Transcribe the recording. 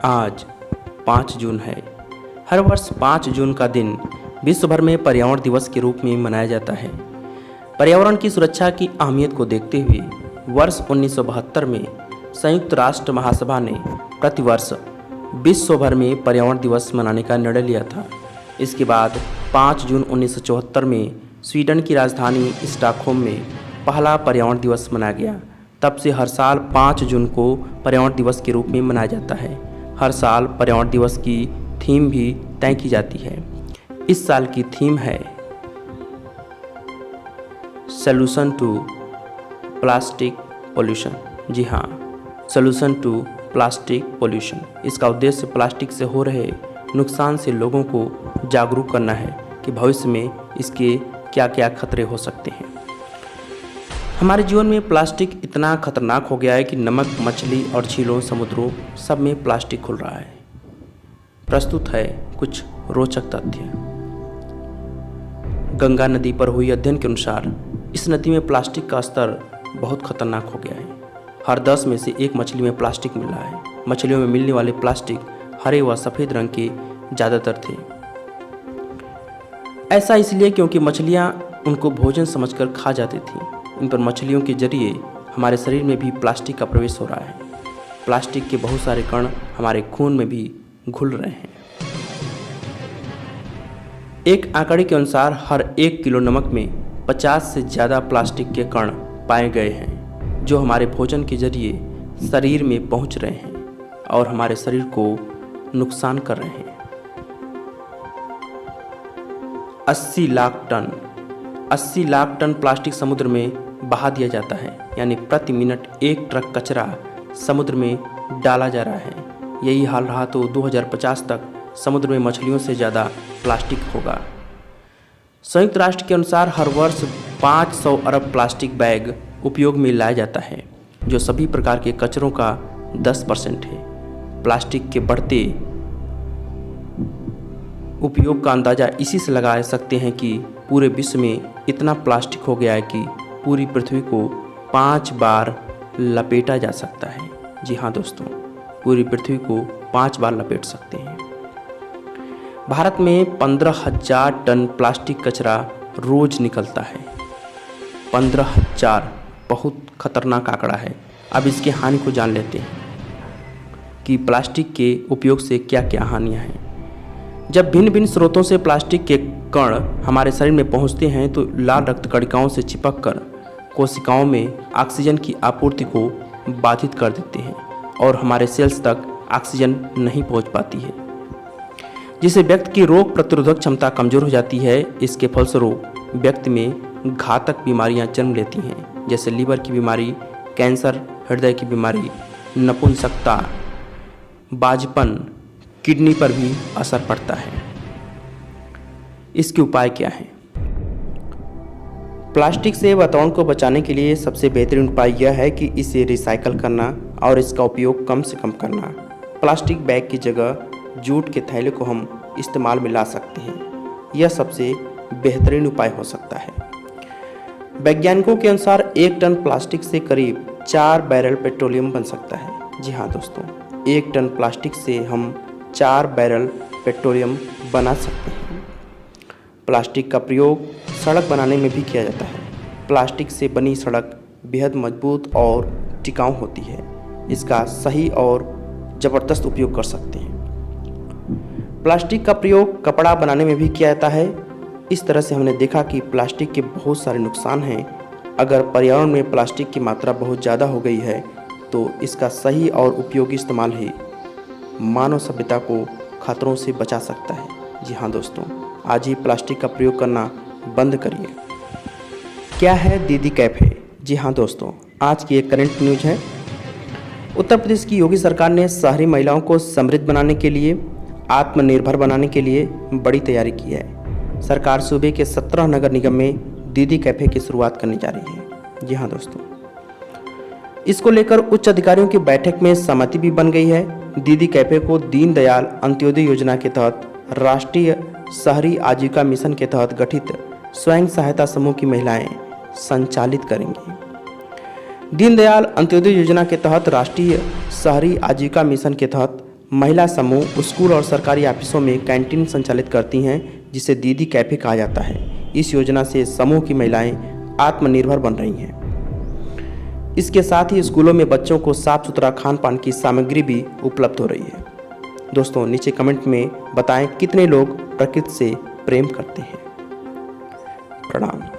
आज 5 जून है। हर वर्ष 5 जून का दिन विश्व भर में पर्यावरण दिवस के रूप में मनाया जाता है। पर्यावरण की सुरक्षा की अहमियत को देखते हुए वर्ष 1972 में संयुक्त राष्ट्र महासभा ने प्रतिवर्ष विश्व भर में पर्यावरण दिवस मनाने का निर्णय लिया था। इसके बाद 5 जून 1974 में स्वीडन की राजधानी स्टॉकहोम में पहला पर्यावरण दिवस मनाया गया। तब से हर साल 5 जून को पर्यावरण दिवस के रूप में मनाया जाता है। हर साल पर्यावरण दिवस की थीम भी तय की जाती है। इस साल की थीम है सॉल्यूशन टू प्लास्टिक पोल्यूशन। जी हाँ, सॉल्यूशन टू प्लास्टिक पोल्यूशन। इसका उद्देश्य प्लास्टिक से हो रहे नुकसान से लोगों को जागरूक करना है कि भविष्य में इसके क्या क्या खतरे हो सकते हैं। हमारे जीवन में प्लास्टिक इतना खतरनाक हो गया है कि नमक, मछली और झीलों, समुद्रों सब में प्लास्टिक घुल रहा है। प्रस्तुत है कुछ रोचक तथ्य। गंगा नदी पर हुई अध्ययन के अनुसार इस नदी में प्लास्टिक का स्तर बहुत खतरनाक हो गया है। हर 10 में से 1 मछली में प्लास्टिक मिल रहा है। मछलियों में मिलने वाले प्लास्टिक हरे व सफ़ेद रंग के ज़्यादातर थे। ऐसा इसलिए क्योंकि मछलियाँ उनको भोजन समझकर खा जाती थीं। इन पर मछलियों के जरिए हमारे शरीर में भी प्लास्टिक का प्रवेश हो रहा है। प्लास्टिक के बहुत सारे कण हमारे खून में भी घुल रहे हैं। एक आंकड़े के अनुसार हर 1 किलो नमक में 50 से ज़्यादा प्लास्टिक के कण पाए गए हैं, जो हमारे भोजन के जरिए शरीर में पहुंच रहे हैं और हमारे शरीर को नुकसान कर रहे हैं। 80 लाख टन प्लास्टिक समुद्र में बहा दिया जाता है, यानी प्रति मिनट 1 ट्रक कचरा समुद्र में डाला जा रहा है। यही हाल रहा तो 2050 तक समुद्र में मछलियों से ज़्यादा प्लास्टिक होगा। संयुक्त राष्ट्र के अनुसार हर वर्ष 500 अरब प्लास्टिक बैग उपयोग में लाया जाता है, जो सभी प्रकार के कचरों का 10% है। प्लास्टिक के बढ़ते उपयोग का अंदाज़ा इसी से लगा सकते हैं कि पूरे विश्व में इतना प्लास्टिक हो गया है कि पूरी पृथ्वी को 5 बार लपेटा जा सकता है। जी हाँ दोस्तों, पूरी पृथ्वी को 5 बार लपेट सकते हैं। भारत में 15,000 टन प्लास्टिक कचरा रोज निकलता है। 15,000 बहुत खतरनाक आंकड़ा है। अब इसकी हानि को जान लेते हैं कि प्लास्टिक के उपयोग से क्या क्या हानियाँ हैं। जब भिन्न भिन्न स्रोतों से प्लास्टिक के कण हमारे शरीर में पहुंचते हैं तो लाल रक्त कणिकाओं से चिपककर कोशिकाओं में ऑक्सीजन की आपूर्ति को बाधित कर देते हैं और हमारे सेल्स तक ऑक्सीजन नहीं पहुंच पाती है, जिससे व्यक्ति की रोग प्रतिरोधक क्षमता कमज़ोर हो जाती है। इसके फलस्वरूप व्यक्ति में घातक बीमारियां जन्म लेती हैं, जैसे लीवर की बीमारी, कैंसर, हृदय की बीमारी, नपुंसकता, बाझपन, किडनी पर भी असर पड़ता है। इसके उपाय क्या हैं? प्लास्टिक से वातावरण को बचाने के लिए सबसे बेहतरीन उपाय यह है कि इसे रिसाइकल करना और इसका उपयोग कम से कम करना। प्लास्टिक बैग की जगह जूट के थैले को हम इस्तेमाल में ला सकते हैं। यह सबसे बेहतरीन उपाय हो सकता है। वैज्ञानिकों के अनुसार 1 टन प्लास्टिक से करीब 4 बैरल पेट्रोलियम बन सकता है। जी हाँ दोस्तों, 1 टन प्लास्टिक से हम 4 बैरल पेट्रोलियम बना सकते हैं। प्लास्टिक का प्रयोग सड़क बनाने में भी किया जाता है। प्लास्टिक से बनी सड़क बेहद मजबूत और टिकाऊ होती है। इसका सही और ज़बरदस्त उपयोग कर सकते हैं। प्लास्टिक का प्रयोग कपड़ा बनाने में भी किया जाता है। इस तरह से हमने देखा कि प्लास्टिक के बहुत सारे नुकसान हैं। अगर पर्यावरण में प्लास्टिक की मात्रा बहुत ज़्यादा हो गई है तो इसका सही और उपयोगी इस्तेमाल ही मानव सभ्यता को खतरों से बचा सकता है। जी हाँ दोस्तों, आज ही प्लास्टिक का प्रयोग करना बंद करिए। क्या है दीदी कैफ़े? जी हाँ दोस्तों, आज की एक करंट न्यूज है। उत्तर प्रदेश की योगी सरकार ने शहरी महिलाओं को समृद्ध बनाने के लिए, आत्मनिर्भर बनाने के लिए बड़ी तैयारी की है। सरकार सूबे के 17 नगर निगम में दीदी कैफ़े की शुरुआत करने जा रही है। जी हाँ दोस्तों, इसको लेकर उच्च अधिकारियों की बैठक में सहमति भी बन गई है। दीदी कैफ़े को दीनदयाल अंत्योदय योजना के तहत राष्ट्रीय शहरी आजीविका मिशन के तहत गठित स्वयं सहायता समूह की महिलाएं संचालित करेंगी। दीनदयाल अंत्योदय योजना के तहत राष्ट्रीय शहरी आजीविका मिशन के तहत महिला समूह स्कूल और सरकारी ऑफिसों में कैंटीन संचालित करती हैं, जिसे दीदी कैफ़े कहा जाता है। इस योजना से समूह की महिलाएं आत्मनिर्भर बन रही हैं। इसके साथ ही स्कूलों में बच्चों को साफ सुथरा खान पान की सामग्री भी उपलब्ध हो रही है। दोस्तों, नीचे कमेंट में बताएं कितने लोग प्रकृति से प्रेम करते हैं। प्रणाम।